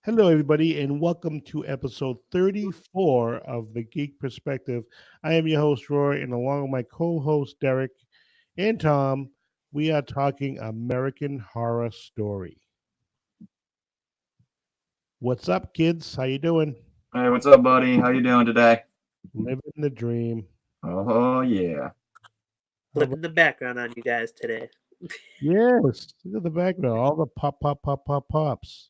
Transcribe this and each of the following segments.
Hello, everybody, and welcome to episode 34 of The Geek Perspective. I am your host, Roy, and along with my co host, Derek and Tom, we are talking American Horror Story. What's up, kids? How you doing? Hey, what's up, buddy? How you doing today? Living the dream. Oh yeah. All right. Flipping the background on you guys today. Yes, look at the background. All the pops.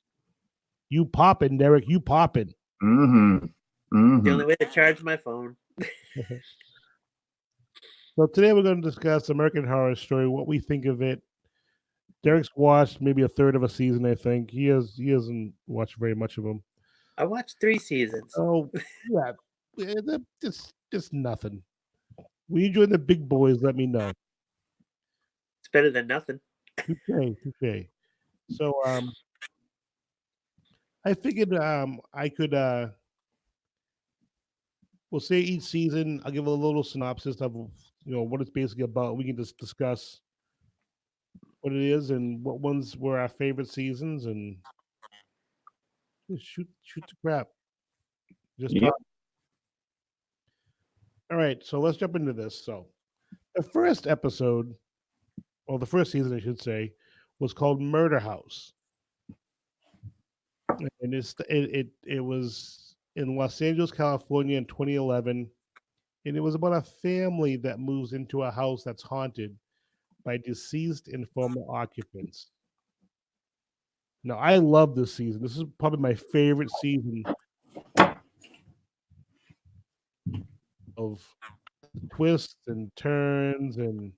You popping, Derek. You popping. Mm-hmm. The Mm-hmm. only way to charge my phone. So today we're going to discuss American Horror Story, what we think of it. Derek's watched maybe a third of a season, I think. He hasn't watched very much of them. I watched 3 seasons. Oh yeah, just nothing. When you join the big boys, let me know. It's better than nothing. Okay. So I figured I could we'll say each season. I'll give a little synopsis of what it's basically about. We can just discuss what it is and what ones were our favorite seasons and just shoot the crap. Just Yep. talk. All right, so let's jump into this. So the first episode, well, the first season, I should say, was called Murder House, and it was in Los Angeles, California, in 2011, and it was about a family that moves into a house that's haunted by deceased and former occupants. Now, I love this season. This is probably my favorite season of twists and turns, and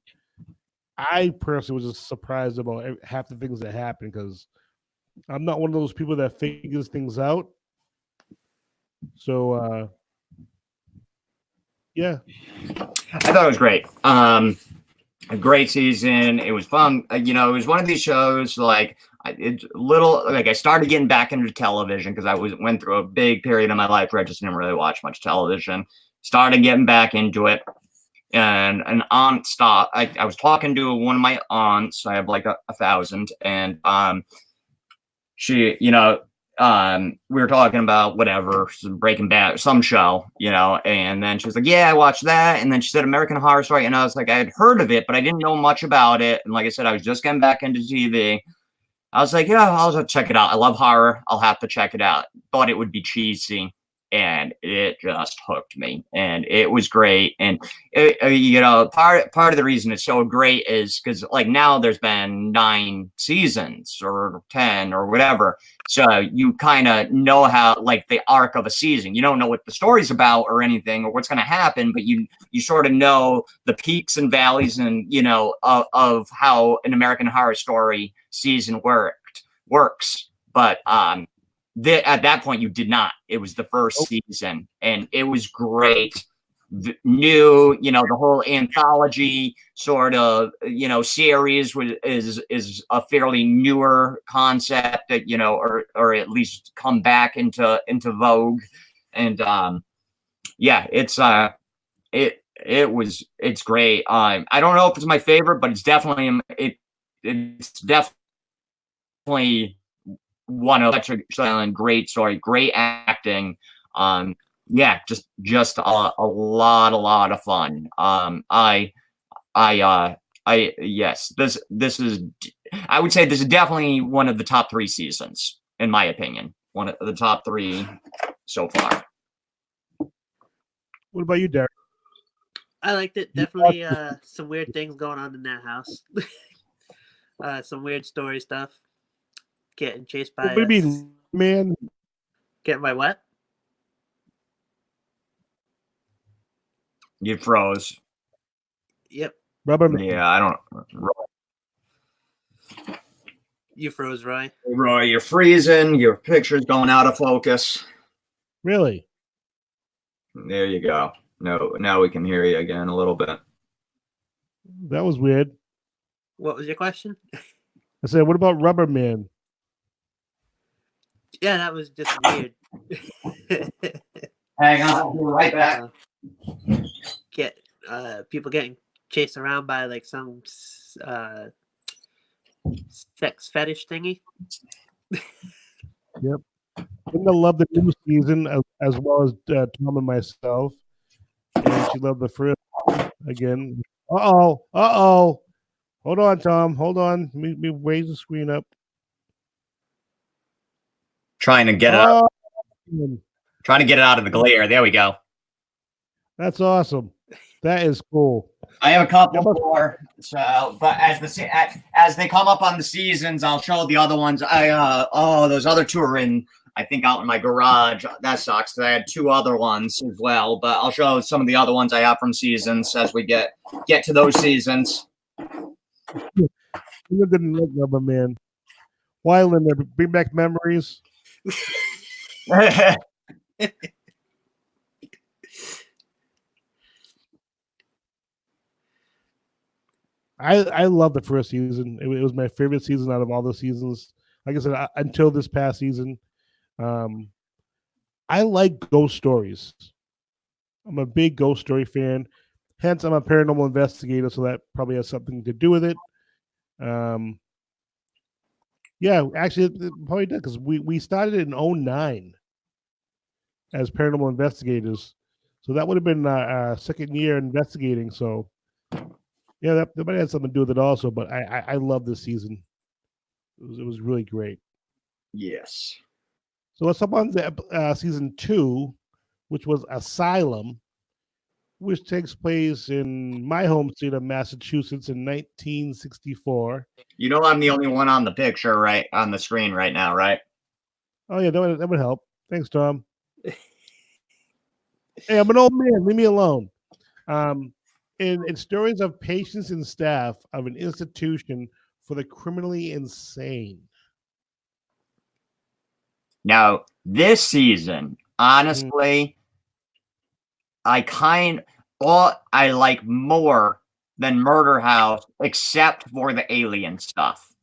I personally was just surprised about half the things that happened because I'm not one of those people that figures things out. So yeah, I thought it was great. A great season. It was fun. It was one of these shows it's little like I started getting back into television because went through a big period of my life where I just didn't really watch much television. Started getting back into it. And an aunt stopped. I was talking to one of my aunts. I have like a thousand, and she, we were talking about whatever, some Breaking Bad, some show, and then she was like, yeah, I watched that. And then she said American Horror Story. And I was like, I had heard of it, but I didn't know much about it. And like I said, I was just getting back into TV. I was like, yeah, I'll check it out. I love horror. I'll have to check it out. Thought it would be cheesy, and it just hooked me, and it was great. And part of the reason it's so great is because like now there's been 9 seasons or 10 or whatever, so you kind of know how like the arc of a season. You don't know what the story's about or anything or what's going to happen, but you sort of know the peaks and valleys and of how an American Horror Story season works. But at that point you did not. It was the first season, and it was great. New, the whole anthology sort of series is a fairly newer concept that or at least come back into vogue. And yeah, it's great. I don't know if it's my favorite, but it's definitely one of such a great story, great acting. Yeah, just a lot of fun. Yes, this is. I would say this is definitely one of the top 3 seasons, in my opinion. One of the top 3 so far. what about you, Derek? I liked it. Definitely some weird things going on in that house. Some weird story stuff. Getting chased by What do you mean, man? Getting by what? You froze. Yep. Rubber man. Yeah, I don't. You froze, Roy. Roy, you're freezing. Your picture's going out of focus. Really? There you go. No, now we can hear you again a little bit. That was weird. What was your question? I said, what about Rubber Man? Yeah, that was just weird. Hang on, I'll be right back. Get people getting chased around by like some sex fetish thingy. Yep. Linda loved the new season as well as Tom and myself, and she loved the first again. Hold on, Tom. Hold on. Let me raise the screen up. Trying to get it out. Trying to get it out of the glare. There we go. That's awesome. That is cool. I have a couple more. So, but as they come up on the seasons, I'll show the other ones. Those other two are in, I think, out in my garage. That sucks. I had two other ones as well, but I'll show some of the other ones I have from seasons as we get to those seasons. Linda didn't like Rubber Man. Why, Linda? Bring back memories. I love the first season. It was my favorite season out of all the seasons. Like I said, until this past season, I like ghost stories. I'm a big ghost story fan. Hence, I'm a paranormal investigator, so that probably has something to do with it. Yeah, actually, it probably does because we started in 2009 as paranormal investigators, so that would have been our second year investigating. So, yeah, that might have something to do with it also. But I love this season. It was really great. Yes. So let's hop on to season 2, which was Asylum, which takes place in my home state of Massachusetts in 1964. You know I'm the only one on the picture right on the screen right now, right? Oh yeah, that would help. Thanks, Tom. Hey, I'm an old man. Leave me alone. In stories of patients and staff of an institution for the criminally insane. Now, this season, honestly, I like more than Murder House, except for the alien stuff.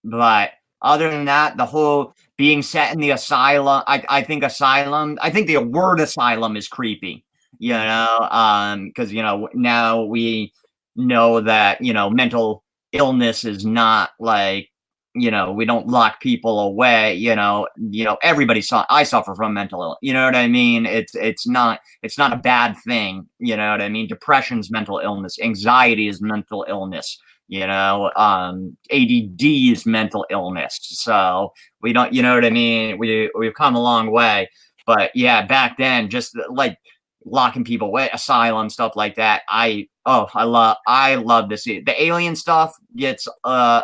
But other than that, the whole being set in the asylum, I think the word asylum is creepy, because, now we know that, mental illness is not like, we don't lock people away, I suffer from mental illness, you know what I mean? It's not a bad thing, you know what I mean? Depression's mental illness, anxiety is mental illness, ADD is mental illness. So we don't, you know what I mean? We've come a long way, but yeah, back then, just like locking people away, asylum, stuff like that. I love to see it. The alien stuff gets a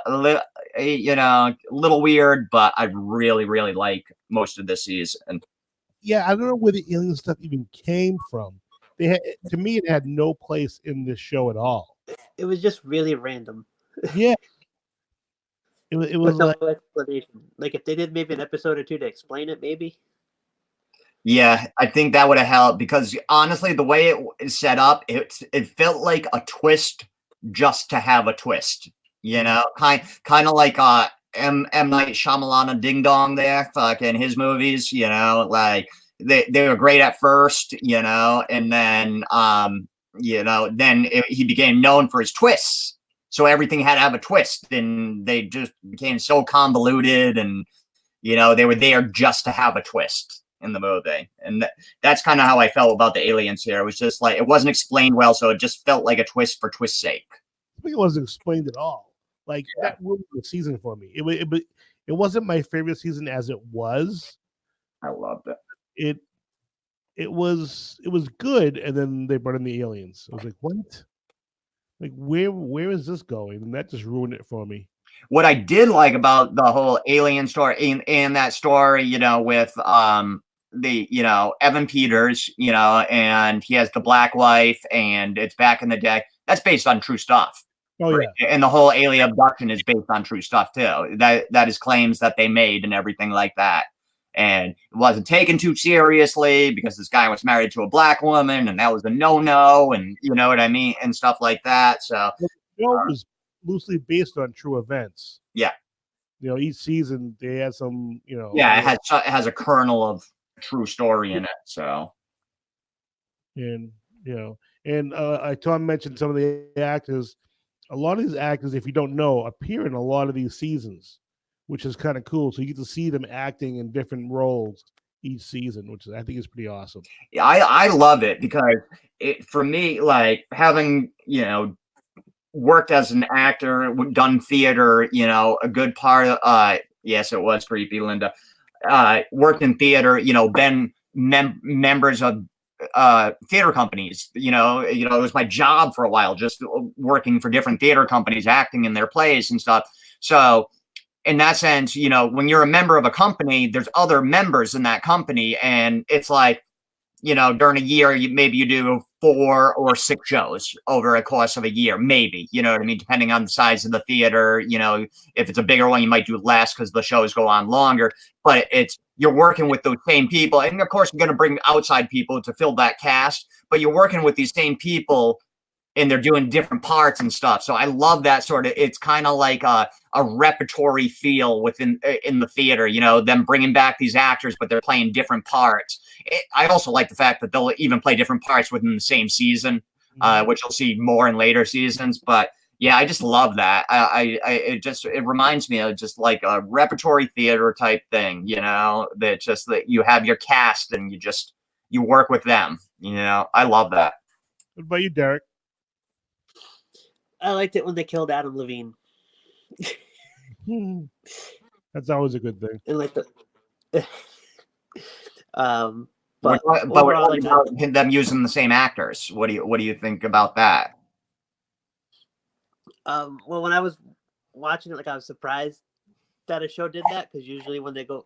little weird, but I really, really like most of this season. Yeah, I don't know where the alien stuff even came from. To me, it had no place in this show at all. It was just really random. Yeah. It was no like explanation. Like if they did maybe an episode or two to explain it, maybe. Yeah, I think that would have helped because honestly, the way it is set up, it felt like a twist just to have a twist. Kind of like M Night Shyamalan Ding Dong there, fucking his movies. Like they were great at first, and then he became known for his twists. So everything had to have a twist, and they just became so convoluted, and they were there just to have a twist in the movie. And that's kind of how I felt about the aliens here. It was just like, it wasn't explained well, so it just felt like a twist for twist's sake. I think it wasn't explained at all. Like that ruined the season for me. It wasn't my favorite season as it was. I loved it. It was good, and then they brought in the aliens. I was like, what? Like where is this going? And that just ruined it for me. What I did like about the whole alien story and that story, with Evan Peters, and he has the black wife, and it's back in the day. That's based on true stuff. Oh right? Yeah, and the whole alien abduction is based on true stuff too. That is claims that they made and everything like that. And it wasn't taken too seriously because this guy was married to a black woman, and that was a no-no, and you know what I mean, and stuff like that. So the show was loosely based on true events. Yeah, each season they had some, Yeah, it has a kernel of true story in it. So, and Tom mentioned some of the actors. A lot of these actors, if you don't know, appear in a lot of these seasons. which is kind of cool. So you get to see them acting in different roles each season, which I think is pretty awesome. Yeah, I love it because for me, like having worked as an actor, done theater, a good part of yes, it was creepy, Linda. Worked in theater, been members of theater companies. It was my job for a while, just working for different theater companies, acting in their plays and stuff. So in that sense, when you're a member of a company, there's other members in that company, and it's like, during a year, maybe you do 4 or 6 shows over a course of a year, maybe, you know what I mean? Depending on the size of the theater, if it's a bigger one, you might do less because the shows go on longer, but you're working with those same people. And of course, you're going to bring outside people to fill that cast, but you're working with these same people and they're doing different parts and stuff. So I love that sort of, it's kind of like a repertory feel in the theater, them bringing back these actors, but they're playing different parts. I also like the fact that they'll even play different parts within the same season, which you'll see more in later seasons. But yeah, I just love that. It reminds me of just like a repertory theater type thing, that you have your cast and you work with them, I love that. What about you, Derek? I liked it when they killed Adam Levine. That's always a good thing. And like the but overall, like about them using the same actors. What do you think about that? Well, when I was watching it, like I was surprised that a show did that, because usually when they go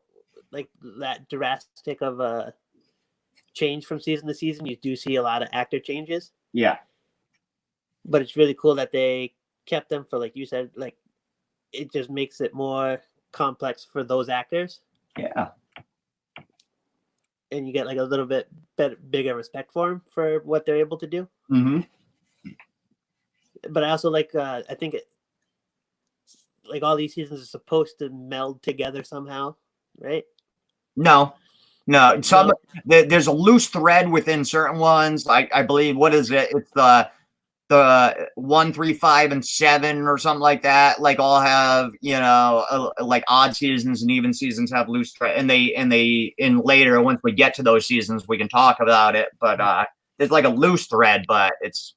like that drastic of a change from season to season, you do see a lot of actor changes. Yeah. But it's really cool that they kept them for, like you said, like it just makes it more complex for those actors. Yeah. And you get like a little bit bigger respect for them for what they're able to do. Mm-hmm. But I also like, I think like all these seasons are supposed to meld together somehow, right? No. There's a loose thread within certain ones. I believe, what is it? It's the 1, 3, 5, and 7 or something like that. Like all have, like odd seasons and even seasons have loose thread. And they later, once we get to those seasons, we can talk about it. But there's like a loose thread, but it's.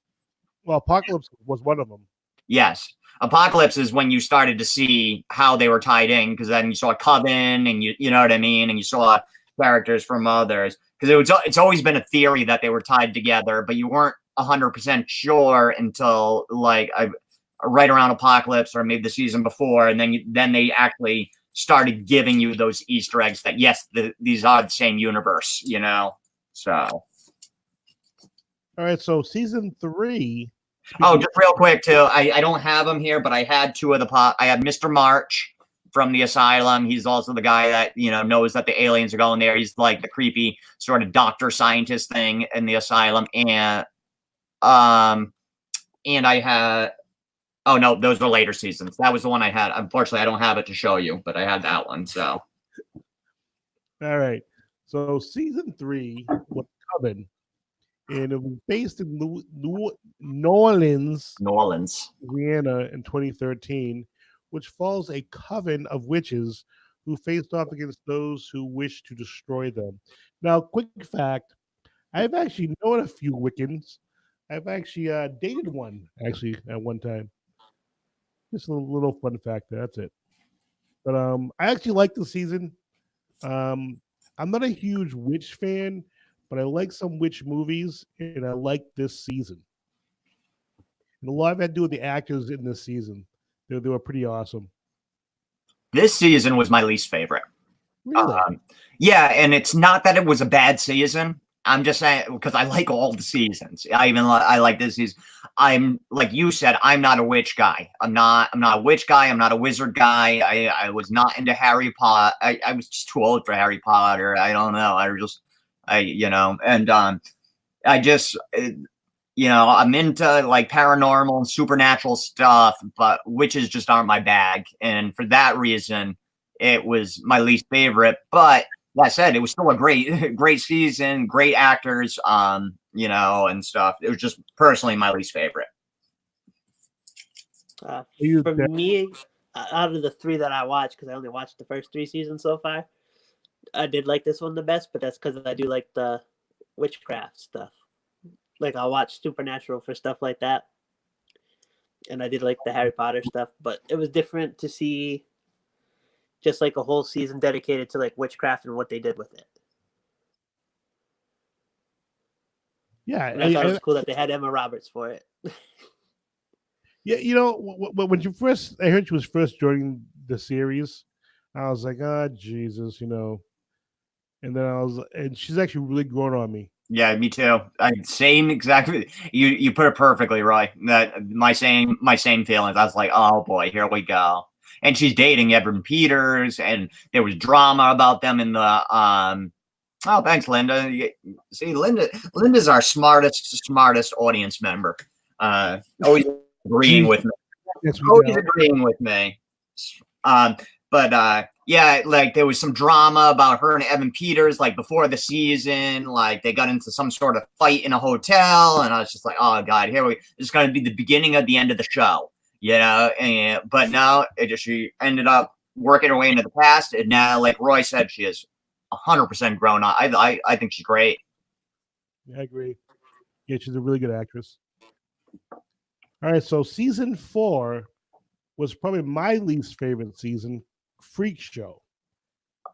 Well, Apocalypse was one of them. Yes. Apocalypse is when you started to see how they were tied in, because then you saw Coven and you know what I mean? And you saw characters from others. Because it's always been a theory that they were tied together, but you weren't 100% sure until like right around Apocalypse or maybe the season before, and then they actually started giving you those Easter eggs that yes, these are the same universe, So. All right, so season 3. Oh, just real quick too. I don't have them here, but I had 2 of the I had Mr. March from the asylum. He's also the guy that knows that the aliens are going there. He's like the creepy sort of doctor scientist thing in the asylum, and I had, oh no, those were later seasons. That was the one I had. Unfortunately, I don't have it to show you, but I had that one. So, all right. So season 3 was Coven, and it was based in New Orleans, Louisiana, in 2013, which follows a coven of witches who faced off against those who wish to destroy them. Now, quick fact: I've actually known a few Wiccans. I've actually dated one, at one time. Just a little fun fact there. That's it. But I actually like the season. I'm not a huge witch fan, but I like some witch movies, and I like this season. And a lot of that had to do with the actors in this season. They were pretty awesome. This season was my least favorite. Really? Yeah, and it's not that it was a bad season. I'm just saying, because I like all the seasons. I like this season. I'm, like you said, I'm not a witch guy. I'm not a witch guy. I'm not a wizard guy. I was not into Harry Potter. I was just too old for Harry Potter. I don't know. I'm into like paranormal and supernatural stuff, but witches just aren't my bag. And for that reason, it was my least favorite. But like I said, it was still a great season, great actors, and stuff. It was just personally my least favorite. For me, out of the three that I watched, because I only watched the first 3 seasons so far, I did like this one the best, but that's because I do like the witchcraft stuff. Like I'll watch Supernatural for stuff like that, and I did like the Harry Potter stuff, but it was different to see just like a whole season dedicated to like witchcraft and what they did with it. Yeah, And I thought it was cool that they had Emma Roberts for it. yeah. You know, when I heard she was first joining the series, I was like, ah, Jesus, you know. And then and she's actually really grown on me. Yeah, me too. Same exactly. You put it perfectly, Roy. That my same feelings. I was like, oh boy, here we go. And she's dating Evan Peters, and there was drama about them in the Oh, thanks, Linda. See, Linda's our smartest audience member. Always agreeing with me. Always agreeing with me. Yeah, like there was some drama about her and Evan Peters, like before the season, like they got into some sort of fight in a hotel, and I was just like, oh god, this is going to be the beginning of the end of the show, you know. But no, she ended up working her way into the past, and now, like Roy said, she is 100% grown up. I think she's great. Yeah, I agree. Yeah, she's a really good actress. All right, so season 4 was probably my least favorite season, Freak Show,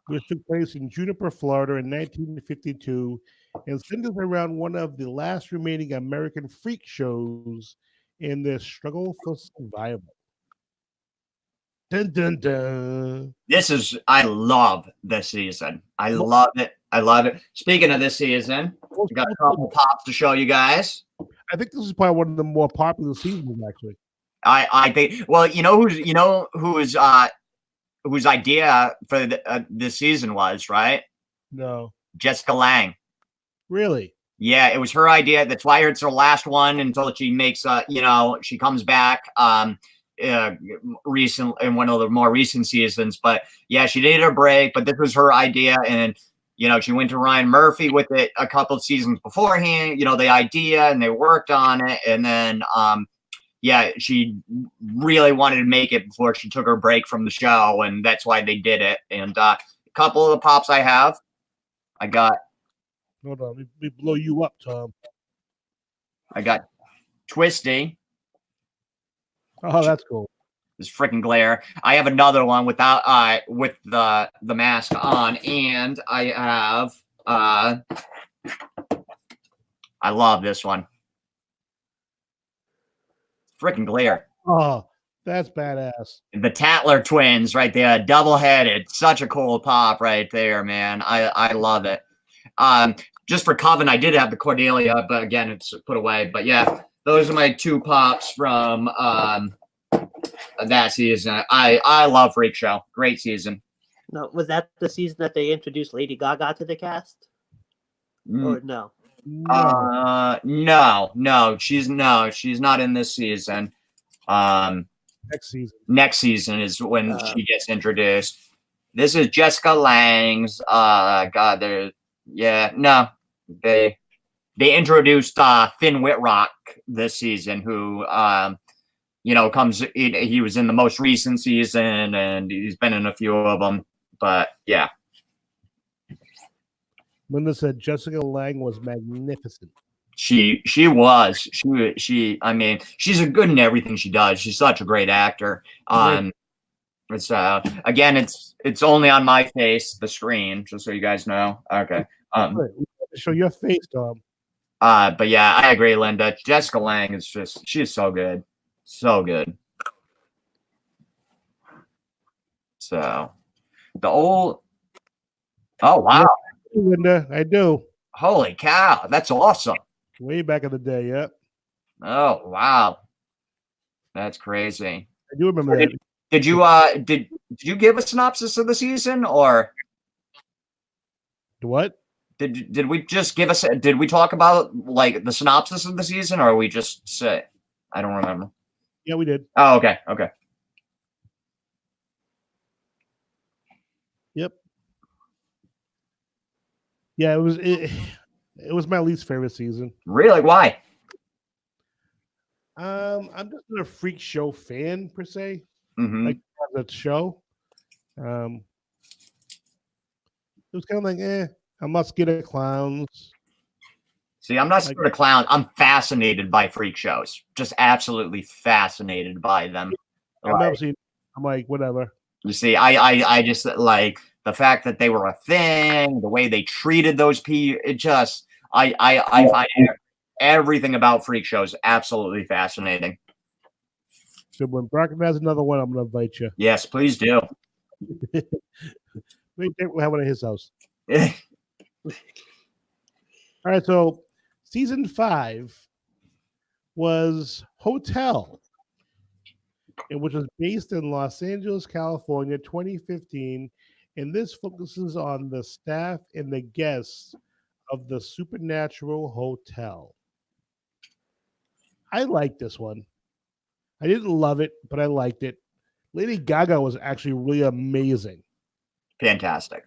which took place in Juniper, Florida in 1952 and centers around one of the last remaining American freak shows in their struggle for survival. Dun, dun, dun. I love this season. I love it. I love it. Speaking of this season, we got a couple pops to show you guys. I think this is probably one of the more popular seasons, actually. I think. Well, whose idea for this season was, right? No. Jessica Lange. Really? Yeah, it was her idea. That's why it's her last one until she makes she comes back recent in one of the more recent seasons. But yeah, she needed a break, but this was her idea, and she went to Ryan Murphy with it a couple of seasons beforehand, the idea, and they worked on it, and then yeah, she really wanted to make it before she took her break from the show, and that's why they did it. And a couple of the pops I got. Hold on, let me blow you up, Tom. I got Twisty. Oh, that's cool. This freaking glare. I have another one without with the mask on, and I have I love this one. Freaking glare. Oh, that's badass. The Tatler twins right there, double-headed. Such a cool pop right there, man. I love it. Just for Coven, I did have the Cordelia, but again, it's put away. But yeah, those are my two pops from that season. I love Freak Show. Great season. No, was that the season that they introduced Lady Gaga to the cast? Or no? No, she's not in this season. Next season is when she gets introduced. This is Jessica Lange's. They introduced Finn Whitrock this season, who comes. He was in the most recent season, and he's been in a few of them. But yeah. Linda said Jessica Lange was magnificent. She was. I mean, she's a good in everything she does. She's such a great actor. It's again, it's only on my face, the screen, just so you guys know. Okay. Show your face, Tom. But yeah, I agree, Linda. Jessica Lange is she's so good. So good. So oh wow. Linda, I do. Holy cow, that's awesome. Way back in the day, yeah. Oh wow. That's crazy. I do remember that. Did you give a synopsis of the season, or what? Did we just did we talk about like the synopsis of the season, or we just say? I don't remember. Yeah, we did. Oh, okay. Yep. Yeah, it was my least favorite season. Really? Why? I'm just not a Freak Show fan per se. Mm-hmm. Like as a show. It was kind of like, I'm not scared of clowns. See, I'm not Like- scared of clowns. I'm fascinated by freak shows. Just absolutely fascinated by them. I've Like, never seen. I'm like, whatever. you see, I just like the fact that they were a thing, the way they treated those people. It just, I find everything about freak shows absolutely fascinating. So when Brockman has another one, I'm gonna invite you. Yes, please do. We think we'll have one at his house. All right, so season 5 was Hotel, which was based in Los Angeles, California, 2015, and this focuses on the staff and the guests of the Supernatural Hotel. I liked this one. I didn't love it, but I liked it. Lady Gaga was actually really amazing. Fantastic.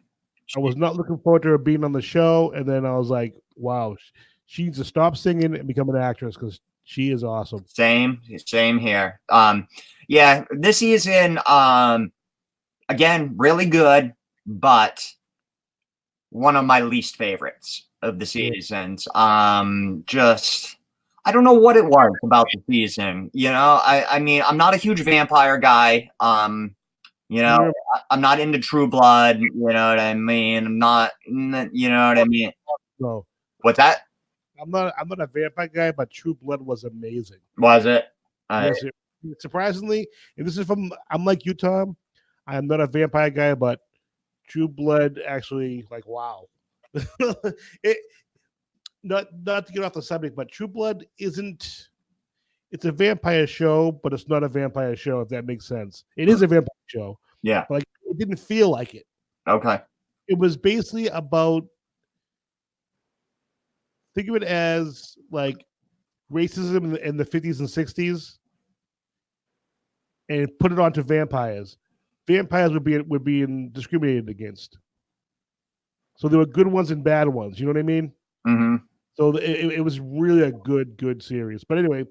I was not looking forward to her being on the show, and then I was like, wow, she needs to stop singing and become an actress because she is awesome. Same here. Yeah, this season, again, really good, but one of my least favorites of the seasons. Just I don't know what it was about the season. You know, I mean, I'm not a huge vampire guy. You know, I'm not into True Blood. You know what I mean? I'm not. You know what I mean? So What's that? I'm not a vampire guy, but True Blood was amazing. Was it? Yes, surprisingly, and this is from I'm like you, Tom. I'm not a vampire guy, but True Blood actually, like, wow. It not to get off the subject, but True Blood isn't. It's a vampire show, but it's not a vampire show. If that makes sense, it is a vampire show. Yeah. But like, it didn't feel like it. Okay. It was basically about. Think of it as like racism in the 50s and 60s, and put it onto vampires. Vampires would be discriminated against. So there were good ones and bad ones. You know what I mean? Mm-hmm. So it was really a good series. But anyway,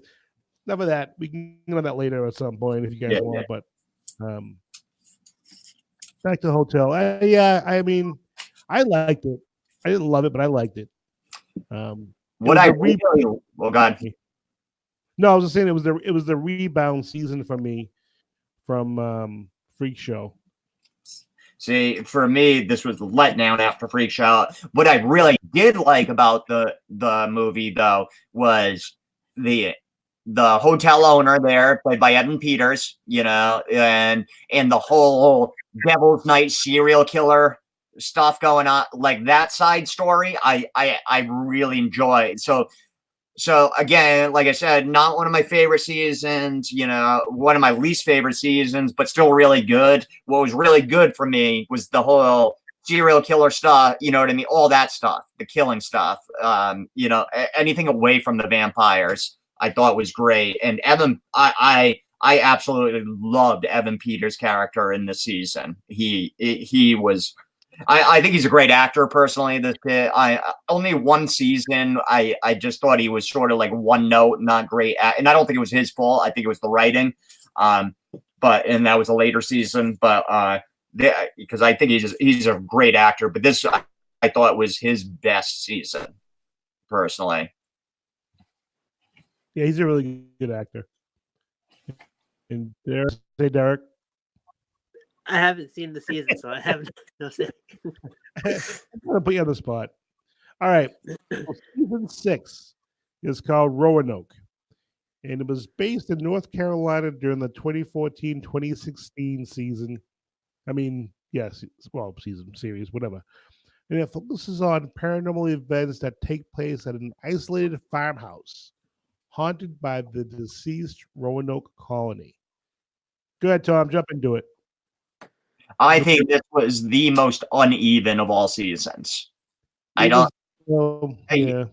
enough of that. We can get on that later at some point if you guys want. But back to the Hotel. I mean, I liked it. I didn't love it, but I liked it. What I really, oh God. No, I was just saying it was the rebound season for me from Freak Show. See, for me, this was the letdown after Freak Show. What I really did like about the movie, though, was the hotel owner there, played by Evan Peters, you know, and the whole Devil's Night serial killer stuff going on, like that side story. I really enjoyed. So again, like I said, not one of my favorite seasons, you know, one of my least favorite seasons, but still really good. What was really good for me was the whole serial killer stuff, you know what I mean? All that stuff, the killing stuff, you know, anything away from the vampires, I thought was great. And Evan, I absolutely loved Evan Peters' character in this season. He was, I think he's a great actor personally. This kid, I only one season. I just thought he was sort of like one note, not great. And I don't think it was his fault. I think it was the writing. And that was a later season. But because I think he's a great actor. But this I thought was his best season personally. Yeah, he's a really good actor. And Derek. I haven't seen the season, so I have no say. I'm gonna put you on the spot. All right. So season 6 is called Roanoke. And it was based in North Carolina during the 2014-2016 season. I mean, yes, well, season series, whatever. And it focuses on paranormal events that take place at an isolated farmhouse haunted by the deceased Roanoke colony. Go ahead, Tom. Jump into it. I think this was the most uneven of all seasons. I don't. Yeah.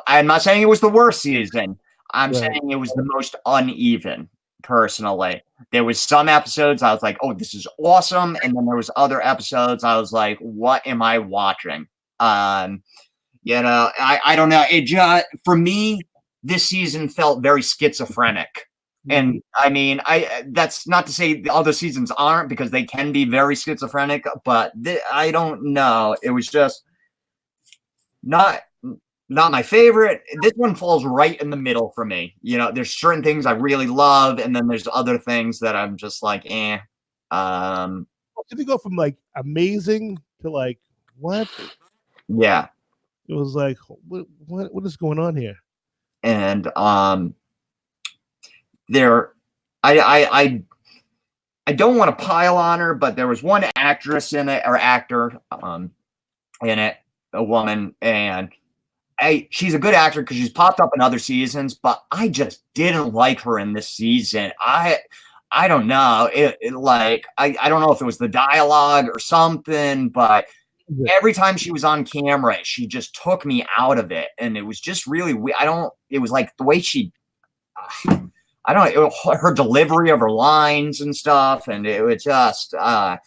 I'm not saying it was the worst season. I'm Right. saying it was the most uneven. Personally, there was some episodes I was like, "Oh, this is awesome," and then there was other episodes I was like, "What am I watching?" You know, I don't know. It just for me, this season felt very schizophrenic. And I mean, that's not to say the other seasons aren't, because they can be very schizophrenic, but I don't know. It was just not my favorite. This one falls right in the middle for me. You know, there's certain things I really love, and then there's other things that I'm just like, eh. Did they go from like amazing to like what? Yeah. It was like, what is going on here? And there, I don't want to pile on her, but there was one actress in it, or actor in it, a woman, and she's a good actor because she's popped up in other seasons, but I just didn't like her in this season. I don't know. I don't know if it was the dialogue or something, but every time she was on camera, she just took me out of it. And it was just really weird. It was like the way she, I don't know, her delivery of her lines and stuff. And it was just, so I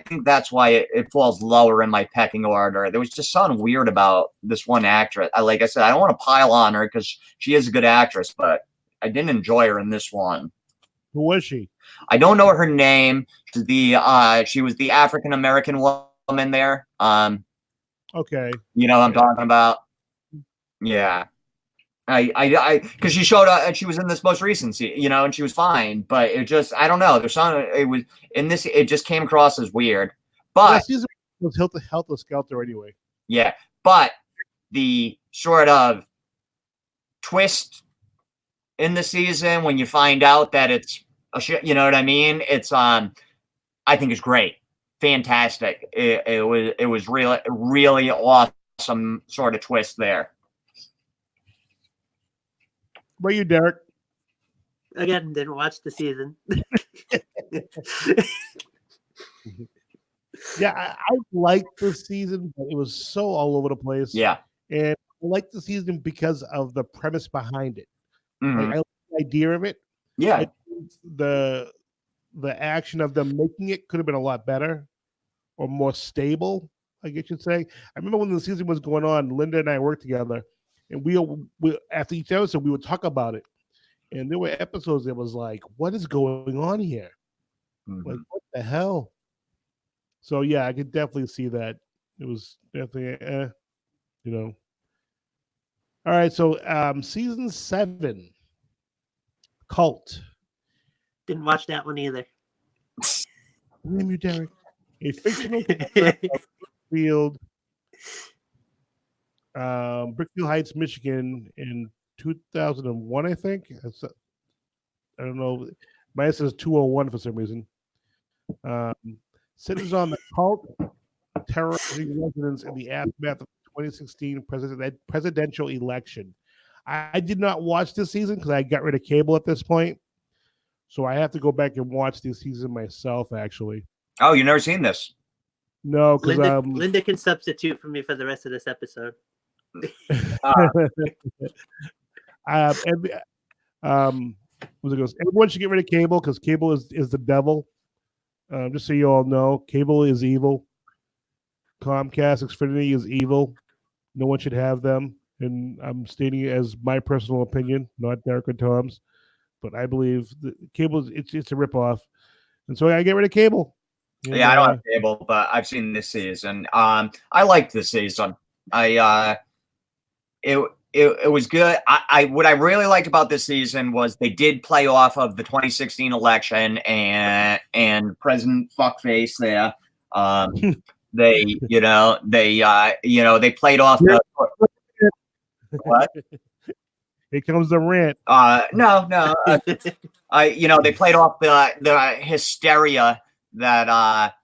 think that's why it falls lower in my pecking order. There was just something weird about this one actress. Like I said, I don't want to pile on her because she is a good actress, but I didn't enjoy her in this one. Who was she? I don't know her name. She was the African American woman there. Okay. You know what I'm talking about? Yeah. Because she showed up and she was in this most recent season, you know, and she was fine. But it just, I don't know. There's something. It was in this. It just came across as weird. But that season was Helter Skelter anyway. Yeah, but the sort of twist in the season when you find out that it's a shit, you know what I mean? It's I think it's great, fantastic. It was really awesome sort of twist there. What about you, Derek? Again, didn't watch the season. Yeah, I liked the season, but it was so all over the place. Yeah, and I liked the season because of the premise behind it. mm-hmm. Like, I like the idea of it. Yeah, the action of them making it could have been a lot better or more stable, I guess you'd say. I remember when the season was going on, Linda and I worked together, and we after each episode we would talk about it. And there were episodes that was like, what is going on here? mm-hmm. Like, what the hell? So yeah, I could definitely see that. It was definitely, you know. All right, so season 7, Cult. Didn't watch that one either. Name you, Derek. A fictional Brookfield Heights, Michigan, in 2001, I think. I don't know. My answer is 201 for some reason. Centers on the cult terrorizing residents in the aftermath of the 2016 presidential election. I did not watch this season because I got rid of cable at this point. So I have to go back and watch this season myself, actually. Oh, you've never seen this? No, because Linda can substitute for me for the rest of this episode. Everyone should get rid of cable because cable is the devil. Just so you all know, cable is evil. Comcast, Xfinity is evil. No one should have them. And I'm stating it as my personal opinion, not Derek and Tom's. But I believe the cable it's a ripoff. And so I get rid of cable. And, yeah, I don't have cable, but I've seen this season. I liked this season. It was good. What I really liked about this season was they did play off of the 2016 election and President Fuckface there. They played off the what? Here comes the rant. No. They played off the hysteria that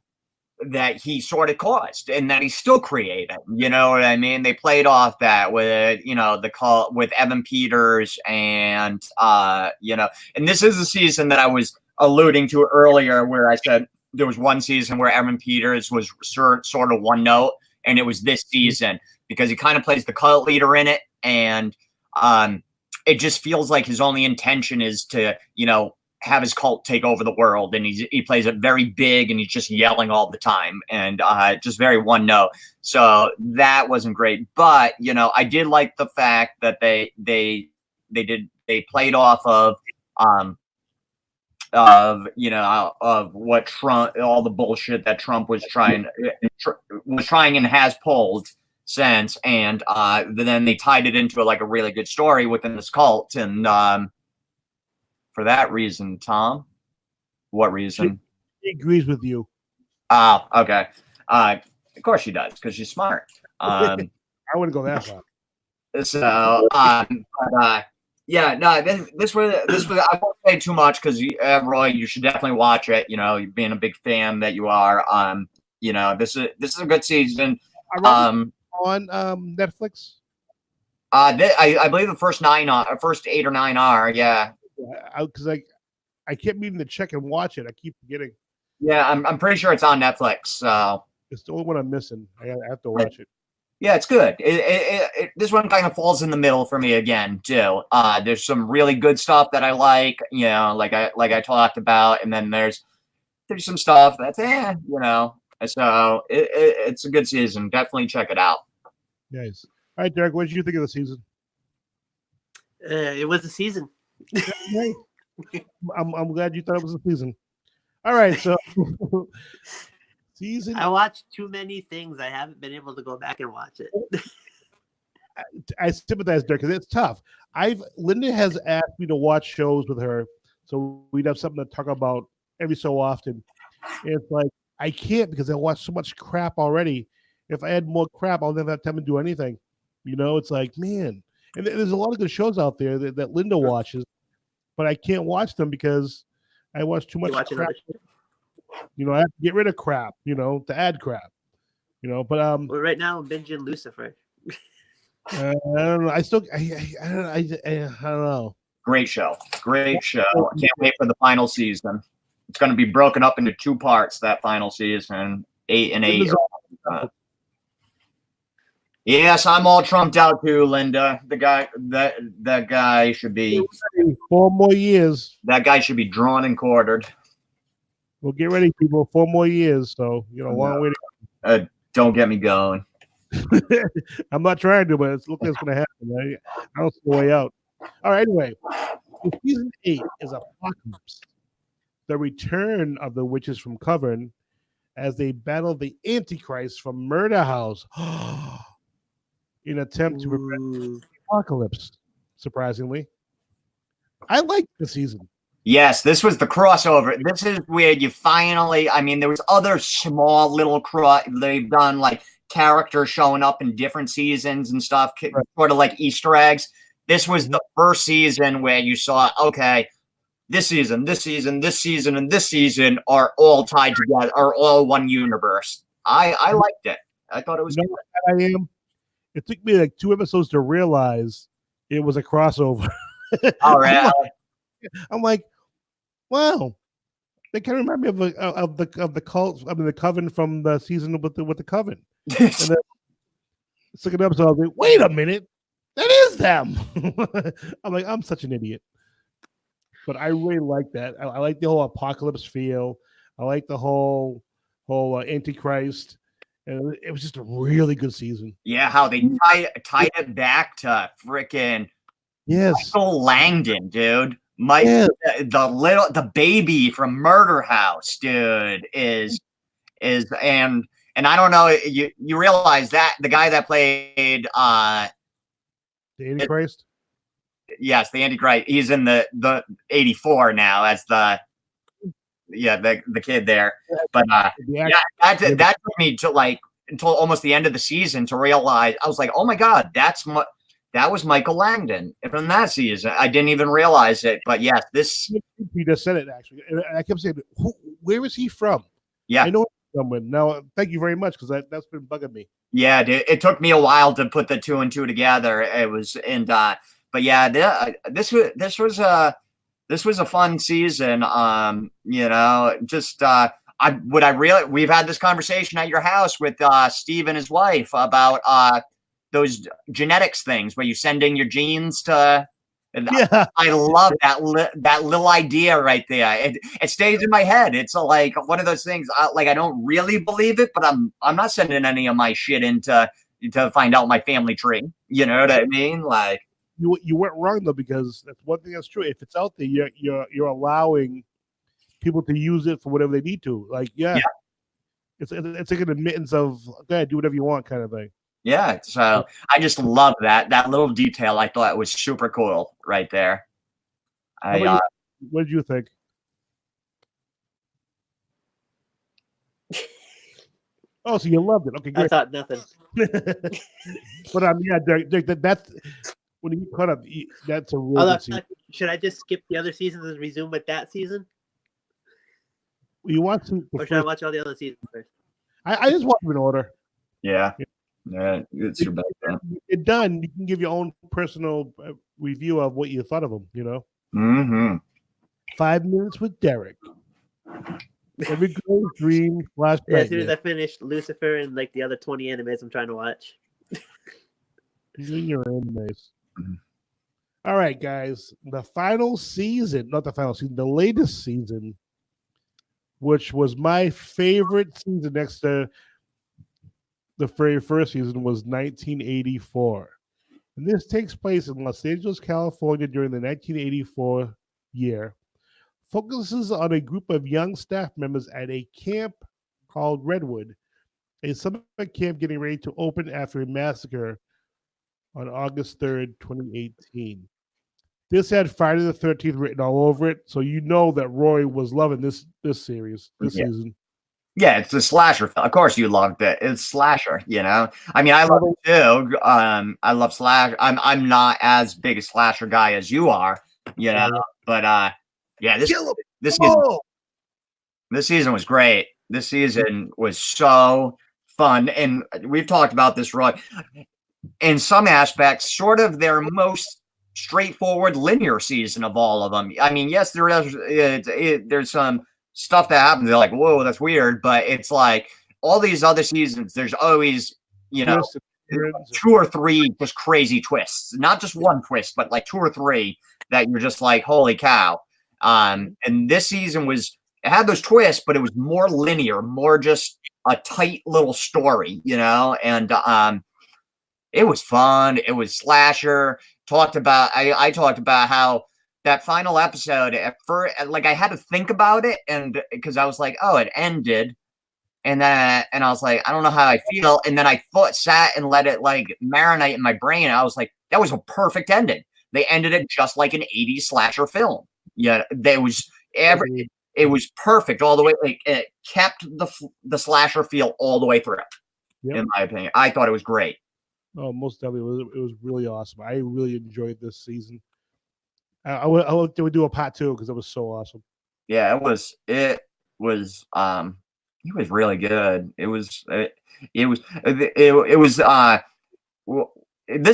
he sort of caused and that he still created. You know what I mean? They played off that with, the call with Evan Peters and this is the season that I was alluding to earlier where I said there was one season where Evan Peters was sort of one note, and it was this season because he kind of plays the cult leader in it. And it just feels like his only intention is to, have his cult take over the world, and he plays it very big, and he's just yelling all the time, and just very one note. So that wasn't great, but I did like the fact that they did they played off of what Trump, all the bullshit that Trump was trying and has pulled since, and then they tied it into like a really good story within this cult, and for that reason, Tom, what reason? He agrees with you. Oh, okay. Of course she does, because she's smart. I wouldn't go that far. So, yeah, no, this was. I won't say too much because Roy, you should definitely watch it. You know, being a big fan that you are. You know, this is a good season. On Netflix. I believe the first 8 or 9 are. Yeah. Because I kept meaning to check and watch it. I keep forgetting. Yeah, I'm pretty sure it's on Netflix. So it's the only one I'm missing. I have to watch it. Yeah, it's good. This one kind of falls in the middle for me again too. There's some really good stuff that I like, you know, like I talked about, and then there's some stuff that's you know. So it's a good season. Definitely check it out. Nice. All right, Derek, what did you think of the season? It was a season. I'm glad you thought it was a season. All right, so season. I watched too many things. I haven't been able to go back and watch it. I sympathize, Derek, because it's tough. Linda has asked me to watch shows with her, so we'd have something to talk about every so often. And it's like I can't because I watch so much crap already. If I had more crap, I'll never have time to do anything. You know, it's like, man. And there's a lot of good shows out there that Linda watches, but I can't watch them because I watch too much crap. You know, I have to get rid of crap, you know, to add crap. You know, but well, right now I'm binging Lucifer. I don't know. I don't know. Great show. I can't wait for the final season. It's going to be broken up into 2 parts, that final season, 8 and 8. Yes, I'm all trumped out too, Linda. That guy should be 4 more years. That guy should be drawn and quartered. Well, get ready, people. 4 more years, so you know, long way to go. Don't get me going. I'm not trying to, but it's looking like it's going to happen. Right? I don't see a way out. All right, anyway, season 8 is Apocalypse, the return of the witches from Coven as they battle the Antichrist from Murder House in an attempt to prevent the apocalypse. Surprisingly, I liked the season. Yes, this was the crossover. This is where you finally, I mean, there was other small little they've done like characters showing up in different seasons and stuff, right, sort of like Easter eggs. This was the first season where you saw, okay, this season, and this season are all tied together, are all one universe. I liked it. I thought it was good. It took me like 2 episodes to realize it was a crossover. All right. I'm like, wow, they kind of remind me of the cult. I mean, the Coven from the season with the Coven. And then second episode, I was like, wait a minute, that is them. I'm like, I'm such an idiot. But I really like that. I like the whole apocalypse feel. I like the whole Antichrist. And it was just a really good season. Yeah, how they tied it back to freaking Michael Langdon, dude. The baby from Murder House, dude, is and I don't know, you realize that the guy that played the Antichrist? Yes, the Antichrist. He's in the 84 now as the kid there. But that took me to like until almost the end of the season to realize. I was like, oh my god, that was Michael Langdon from that season. I didn't even realize it, but yes, this. He just said it actually, and I kept saying, "Where is he from?" Yeah, I know someone. Now, thank you very much because that's been bugging me. Yeah, dude, it took me a while to put the 2 and 2 together. It was but yeah, this was a fun season. You know, just we've had this conversation at your house with Steve and his wife about those genetics things where you send in your genes to. Yeah. I love that little idea right there. It stays in my head. It's like one of those things. I don't really believe it, but I'm not sending any of my shit in to find out my family tree. You know what I mean? Like. you weren't wrong though, because that's one thing that's true. If it's out there, you're allowing people to use it for whatever they need to. Like, yeah. It's like an admittance of, okay, do whatever you want kind of thing. Yeah, so I just love that little detail. I thought was super cool right there. What did you think? Oh, so you loved it. Okay, great. I thought nothing. But yeah, Derek, that's when you caught up. That's a really good season. Should I just skip the other seasons and resume with that season? You want to, or should I watch all the other seasons first? I just watch them in order. Yeah, it's your best. It's done. You can give your own personal review of what you thought of them. You know. Mm-hmm. 5 minutes with Derek. Every girl's dream. Last yeah, as soon as I finished Lucifer and like the other 20 animes I'm trying to watch. Your animes. Mm-hmm. All right, guys. The final season, not the final season, the latest season, which was my favorite season next to the very first season, was 1984. And this takes place in Los Angeles, California during the 1984 year. Focuses on a group of young staff members at a camp called Redwood, a summer camp getting ready to open after a massacre on August 3rd, 2018. This had Friday the 13th written all over it, so you know that Roy was loving this series, this season. Yeah, it's a slasher. Of course you loved it. It's slasher, you know? I mean, I love it too. I love slasher. I'm not as big a slasher guy as you are, you know, but yeah, this season was great. This season was so fun. And we've talked about this, Roy. In some aspects, sort of their most straightforward linear season of all of them. I mean, yes, there's some stuff that happens. They're like, whoa, that's weird. But it's like all these other seasons, there's always, you know, 2 or 3 just crazy twists. Not just one twist, but like 2 or 3 that you're just like, holy cow. And this season it had those twists, but it was more linear, more just a tight little story, you know, and it was fun. It was slasher. I talked about how that final episode at first, like I had to think about it, and because I was like, oh, it ended, and I was like, I don't know how I feel, and then I sat and let it like marinate in my brain, and I was like, that was a perfect ending. They ended it just like an 80s slasher film. Yeah, it was perfect all the way. Like it kept the slasher feel all the way through. Yep. In my opinion, I thought it was great. Oh, most definitely, it was really awesome. I really enjoyed this season. I would do a part 2 because it was so awesome. Yeah, it was really good. This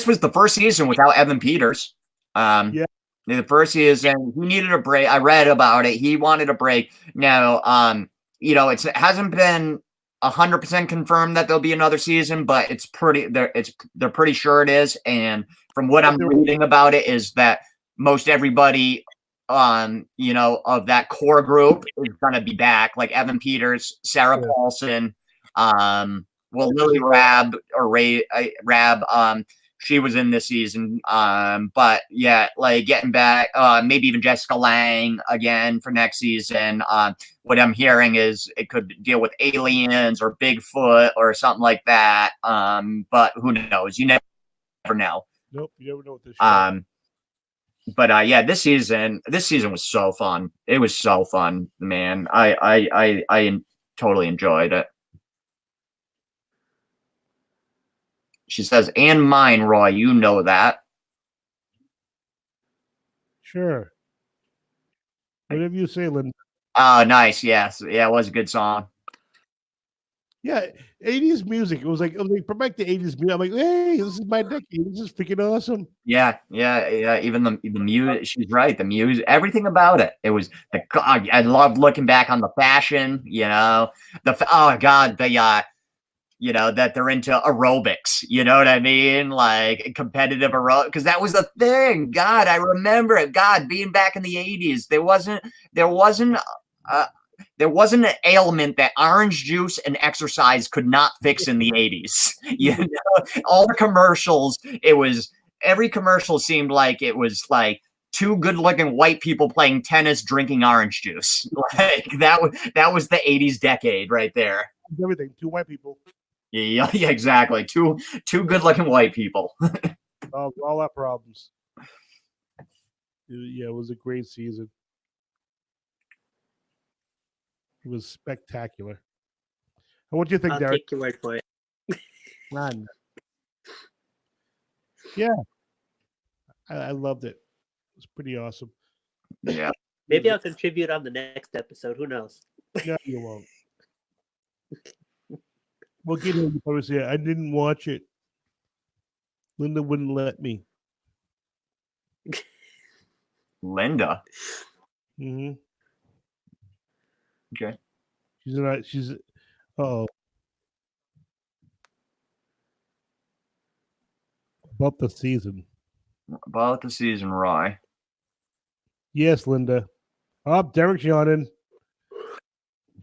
was the first season without Evan Peters. Yeah. The first season, he needed a break. I read about it. He wanted a break. Now, you know, it hasn't been 100% confirmed that there'll be another season, but they're pretty sure it is. And from what I'm reading about it, is that most everybody, you know, of that core group is gonna be back, like Evan Peters, Sarah Paulson, Lily Rabb or Rabb. She was in this season, but yeah, like getting back, maybe even Jessica Lange again for next season. What I'm hearing is it could deal with aliens or Bigfoot or something like that. But who knows? You never know. Nope, you never know what this show. But yeah, this season was so fun. It was so fun, man. I totally enjoyed it. She says, and mine, Roy, you know that. Sure. Whatever you say, Lynn. Oh, nice. Yes. Yeah, it was a good song. Yeah, 80s music. It was like bring back the 80s music. I'm like, hey, this is my decade. This is freaking awesome. Yeah. Even the music, she's right. The music, everything about it. It was I loved looking back on the fashion, you know. You know, that they're into aerobics, you know what I mean? Like competitive aerobics, because that was the thing. God, I remember it. God, being back in the 80s, there wasn't an ailment that orange juice and exercise could not fix in the 80s. You know, all the commercials, it was every commercial seemed like it was like two good-looking white people playing tennis, drinking orange juice. Like that was the 80s decade right there. Everything. 2 white people. Yeah, yeah, exactly. Two good-looking white people. All our problems. Yeah, it was a great season. It was spectacular. And what do you think, I'll Derek? take your word for it. Man. Yeah, I loved it. It was pretty awesome. Yeah. Maybe I'll contribute on the next episode. Who knows? No, you won't. We'll get him. I didn't watch it. Linda wouldn't let me. Linda. Mm-hmm. Okay. She's not. Oh. About the season. About the season, Roy. Yes, Linda. Derek's yawning.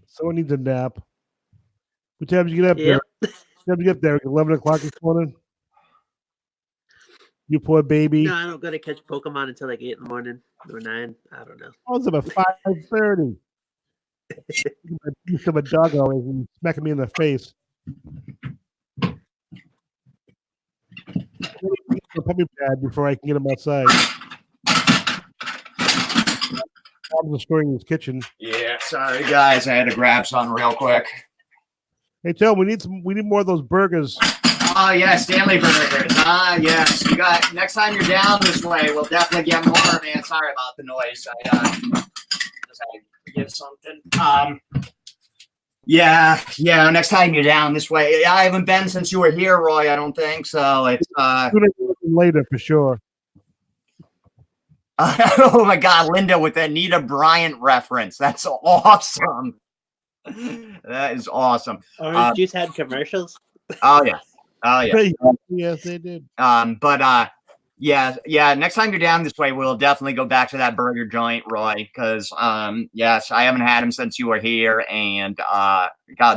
Someone needs a nap. What time did you get up, Yep. Derek? What time did you get up, Derek? 11 o'clock this morning? You poor baby. No, I don't go to catch Pokemon until like 8 in the morning or 9. I don't know. I was up at 5:30. Used to a dog always and smacking me in the face. A puppy pad before I can get him outside. Mom's destroying his kitchen. Yeah, sorry guys, I had to grab something real quick. Hey, Tom, we need more of those burgers. Oh yeah, Stanley Burgers. Yes. You got next time you're down this way, we'll definitely get more, man. Sorry about the noise. I just had to give something. Yeah. Next time you're down this way. I haven't been since you were here, Roy. I don't think so. It's later for sure. Oh my God, Linda with the Anita Bryant reference. That's awesome. That is awesome. Orange Juice had commercials. Oh yeah. Yes, they did. Yeah. Next time you're down this way, we'll definitely go back to that burger joint, Roy. Because yes, I haven't had them since you were here, and God,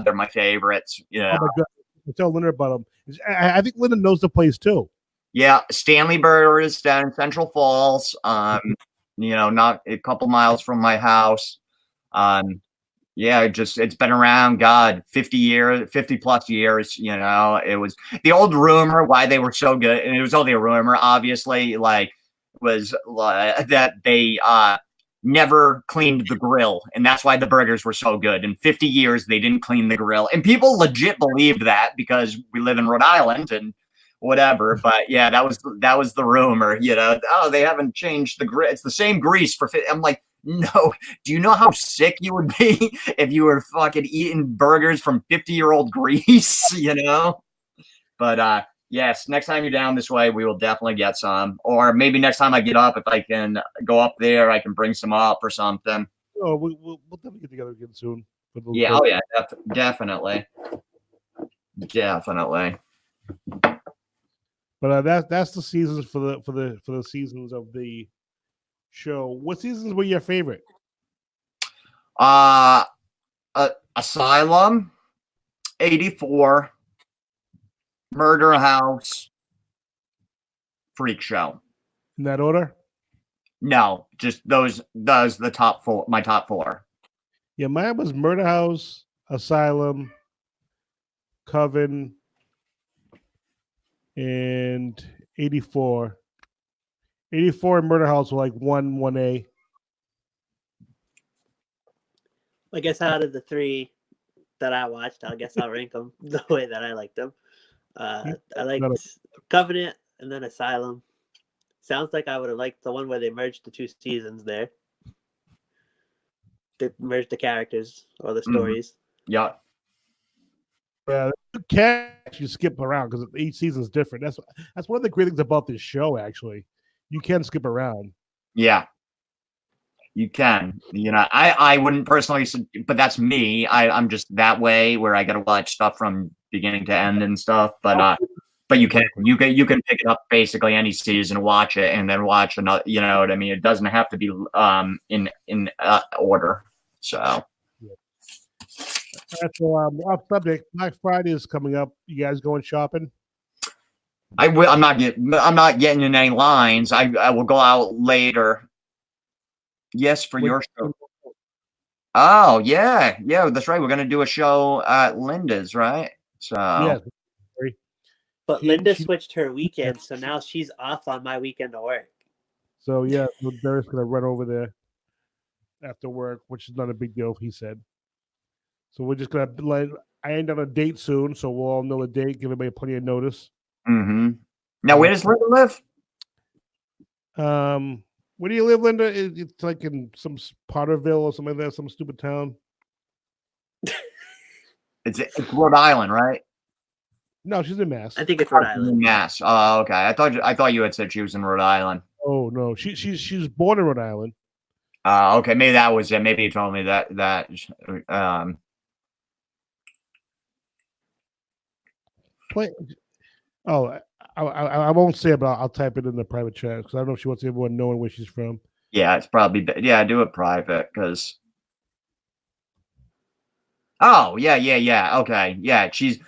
they're my favorites. Yeah. Oh my God. I tell Linda about them. I think Linda knows the place too. Yeah, Stanley Burgers down in Central Falls. Not a couple miles from my house. Yeah, it's been around, God, 50 plus years. It was the old rumor why they were so good, and it was only a rumor, obviously. Was that they never cleaned the grill, and that's why the burgers were so good. In 50 years, they didn't clean the grill, and people legit believed that because we live in Rhode Island and whatever. But yeah, that was the rumor. Oh, they haven't changed the grill. It's the same grease for. I'm like, no. Do you know how sick you would be if you were fucking eating burgers from 50-year-old grease? But yes, next time you're down this way, we will definitely get some. Or maybe next time I get up, if I can go up there, I can bring some up or something. Oh, we'll definitely get together again soon. Yeah. Oh yeah. Definitely. But that's the seasons for the seasons of the show. What seasons were your favorite? Asylum, 84, Murder House, Freak Show. In that order? No, just those the top 4. My top 4. Yeah, mine was Murder House, Asylum, Coven, and 84. 84 and Murder House were like 1A. I guess out of the 3 that I watched, I guess I'll rank them the way that I liked them. I liked Covenant and then Asylum. Sounds like I would have liked the one where they merged the 2 seasons there. They merged the characters or the stories. Yeah. Yeah, you can't actually skip around because each season is different. That's one of the great things about this show. Actually, you can skip around. Yeah, you can. I wouldn't personally, but that's me. I'm just that way where I got to watch stuff from beginning to end and stuff. But you can pick it up basically any season, watch it, and then watch another. You know what I mean? It doesn't have to be in order. So. So off subject, Black Friday is coming up. You guys going shopping? I'm not getting in any lines. I will go out later. Yes, for What- your show. Oh yeah, yeah, that's right. We're gonna do a show at Linda's, right? So Yeah. Sorry. But She- Linda she- switched her weekend, so now she's off on my weekend to work. So yeah, so Derek's gonna run over there after work, which is not a big deal, he said. So we're just gonna like I ain't on a date soon, so we'll all know the date, give everybody plenty of notice. now where does Linda live? Where do you live, Linda? It's like in some Potterville or something like that, some stupid town. It's Rhode Island, right? No, she's in Mass. I think it's Rhode In Island. Mass. Oh, okay. I thought you had said she was in Rhode Island. Oh no, she's born in Rhode Island. Okay, maybe that was it. Maybe you told me that Play. Oh, I won't say it, but I'll type it in the private chat because I don't know if she wants everyone knowing where she's from. yeah, it's probably yeah, do it private because oh yeah. Okay. Yeah, she's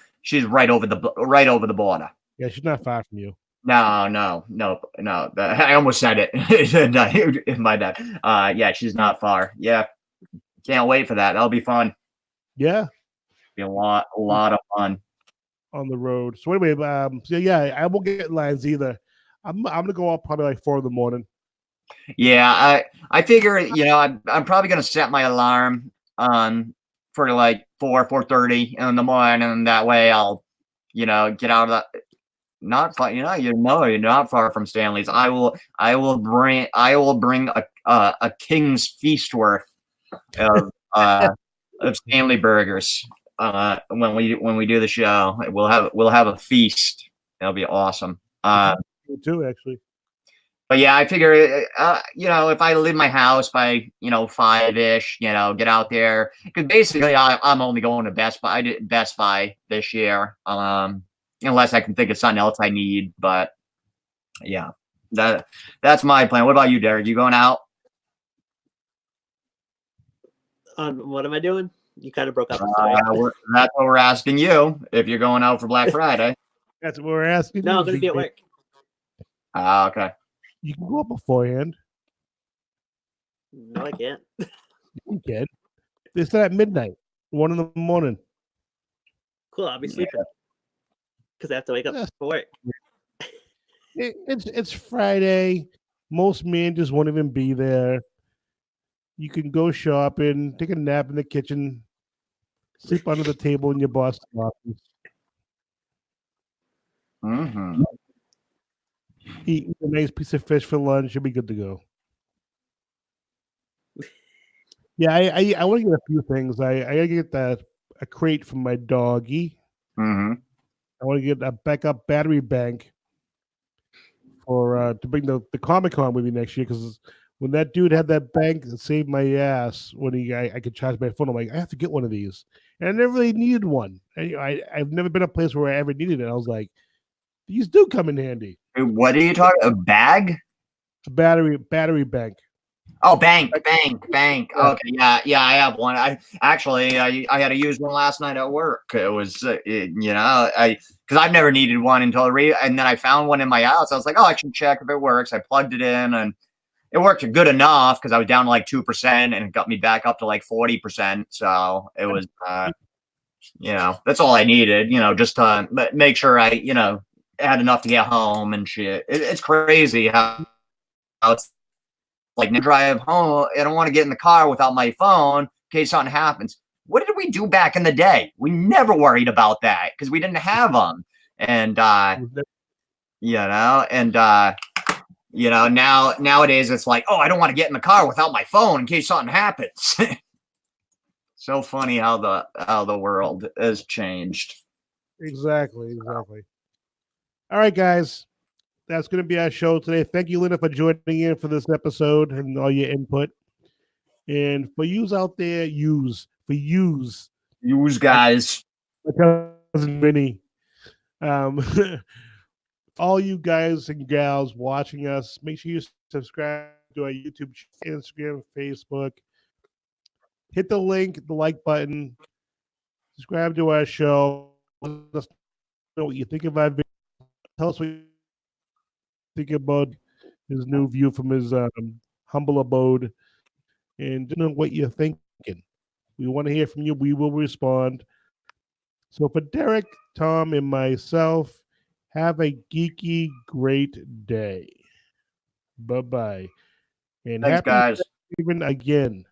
right over the border. Yeah, she's not far from you. No. I almost said it. No, my bad. Yeah, she's not far. Yeah. Can't wait for that. That'll be fun. Yeah, Be a lot of fun. on the road. So anyway, so yeah, I won't get lines either. I'm gonna go out probably like 4 a.m. Yeah, I figure, I'm probably gonna set my alarm for like 4:30 in the morning, and that way I'll, get out of that. Not far, you're not far from Stanley's. I will bring a king's feast worth of Stanley burgers when we do the show. We'll have a feast. It'll be awesome. Me too, actually. But yeah, I figure, if I leave my house by, 5-ish, get out there, because basically I'm only going to Best Buy this year, unless I can think of something else I need. But yeah, that's my plan. What about you, Derek? You going out? What am I doing? You kind of broke up. That's what we're asking you. If you're going out for Black Friday. That's what we're asking. No, you, I'm gonna be at work. Okay. You can go up beforehand. No, I can't. You can. They start at midnight, 1 a.m. Cool. I'll be sleeping because I have to wake up Yeah. for work. It's Friday. Most managers won't even be there. You can go shopping, take a nap in the kitchen, sleep under the table in your boss's office, Mm-hmm. eat a nice piece of fish for lunch. You'll be good to go. Yeah, I want to get a few things. I gotta get a crate from my doggy. Mm-hmm. I want to get a backup battery bank for to bring the Comic-Con with me next year because when that dude had that bank that saved my ass when I could charge my phone, I'm like, I have to get one of these. And I never really needed one. I've never been a place where I ever needed it. I was like, these do come in handy. What are you talking? A bag? A battery bank. Oh, bank. Okay, yeah, I have one. I actually, I had to use one last night at work. It was, because I've never needed one until and then I found one in my house. I was like, oh, I should check if it works. I plugged it in, and it worked good enough because I was down to like 2%, and it got me back up to like 40%. So it was, that's all I needed. Just to make sure I, had enough to get home and shit. It's crazy how it's. Like, drive home, I don't want to get in the car without my phone in case something happens. What did we do back in the day? We never worried about that because we didn't have them. And, nowadays it's like, oh, I don't want to get in the car without my phone in case something happens. So funny how the world has changed. Exactly. All right, guys. That's going to be our show today. Thank you, Linda, for joining in for this episode and all your input. And for yous out there, use Guys. my cousin Vinny. All you guys and gals watching us, make sure you subscribe to our YouTube, Instagram, Facebook. Hit the link, the like button. Subscribe to our show. Let us know what you think of our video. tell us what you think about his new view from his humble abode, and just know what you're thinking. We want to hear from you. We will respond. So for Derek, Tom, and myself, have a geeky great day. Bye bye, and Thanks, happy guys. Thanksgiving again.